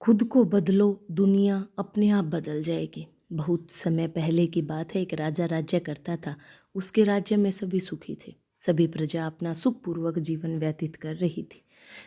खुद को बदलो, दुनिया अपने आप बदल जाएगी। बहुत समय पहले की बात है, एक राजा राज्य करता था। उसके राज्य में सभी सुखी थे। सभी प्रजा अपना सुखपूर्वक जीवन व्यतीत कर रही थी,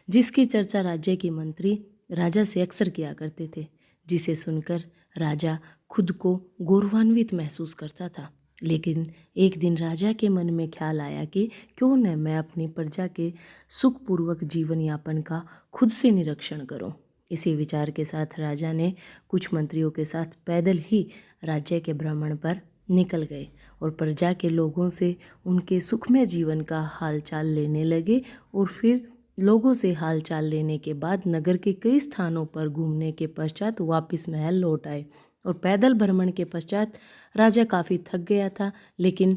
जिसकी चर्चा राज्य के मंत्री राजा से अक्सर किया करते थे, जिसे सुनकर राजा खुद को गौरवान्वित महसूस करता था। लेकिन एक दिन राजा के मन में ख्याल आया कि क्यों न मैं अपनी प्रजा के सुखपूर्वक जीवन यापन का खुद से निरीक्षण करूं। इसी विचार के साथ राजा ने कुछ मंत्रियों के साथ पैदल ही राज्य के भ्रमण पर निकल गए और प्रजा के लोगों से उनके सुखमय जीवन का हालचाल लेने लगे। और फिर लोगों से हालचाल लेने के बाद नगर के कई स्थानों पर घूमने के पश्चात वापस महल लौट आए। और पैदल भ्रमण के पश्चात राजा काफ़ी थक गया था, लेकिन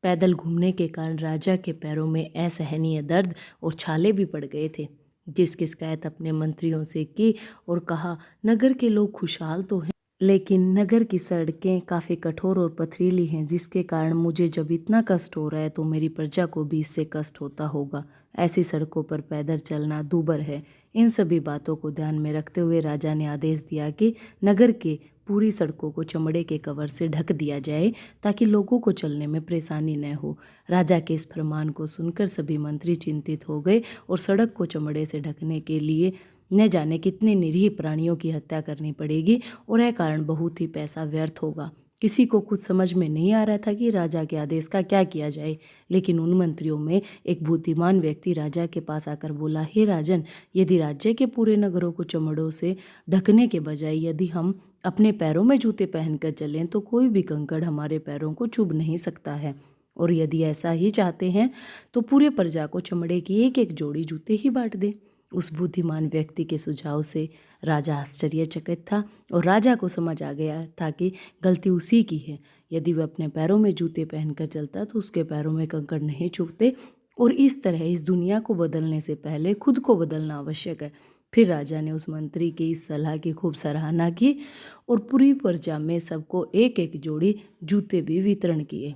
पैदल घूमने के कारण राजा के पैरों में असहनीय दर्द और छाले भी पड़ गए थे, जिसकी शिकायत अपने मंत्रियों से की और कहा, नगर के लोग खुशहाल तो हैं, लेकिन नगर की सड़कें काफ़ी कठोर और पथरीली हैं, जिसके कारण मुझे जब इतना कष्ट हो रहा है तो मेरी प्रजा को भी इससे कष्ट होता होगा। ऐसी सड़कों पर पैदल चलना दूभर है। इन सभी बातों को ध्यान में रखते हुए राजा ने आदेश दिया कि नगर के पूरी सड़कों को चमड़े के कवर से ढक दिया जाए, ताकि लोगों को चलने में परेशानी न हो। राजा के इस फरमान को सुनकर सभी मंत्री चिंतित हो गए और सड़क को चमड़े से ढकने के लिए न जाने कितने निरीह प्राणियों की हत्या करनी पड़ेगी और यह कारण बहुत ही पैसा व्यर्थ होगा। किसी को कुछ समझ में नहीं आ रहा था कि राजा के आदेश का क्या किया जाए। लेकिन उन मंत्रियों में एक बुद्धिमान व्यक्ति राजा के पास आकर बोला, हे राजन, यदि राज्य के पूरे नगरों को चमड़ों से ढकने के बजाय यदि हम अपने पैरों में जूते पहनकर चलें तो कोई भी कंकड़ हमारे पैरों को चुभ नहीं सकता है। और यदि ऐसा ही चाहते हैं तो पूरे प्रजा को चमड़े की एक एक जोड़ी जूते ही बांट दें। उस बुद्धिमान व्यक्ति के सुझाव से राजा आश्चर्यचकित था और राजा को समझ आ गया था कि गलती उसी की है। यदि वह अपने पैरों में जूते पहनकर चलता तो उसके पैरों में कंकड़ नहीं चुभते। और इस तरह इस दुनिया को बदलने से पहले खुद को बदलना आवश्यक है। फिर राजा ने उस मंत्री की इस सलाह की खूब सराहना की और पूरी प्रजा में सबको एक एक जोड़ी जूते भी वितरण किए।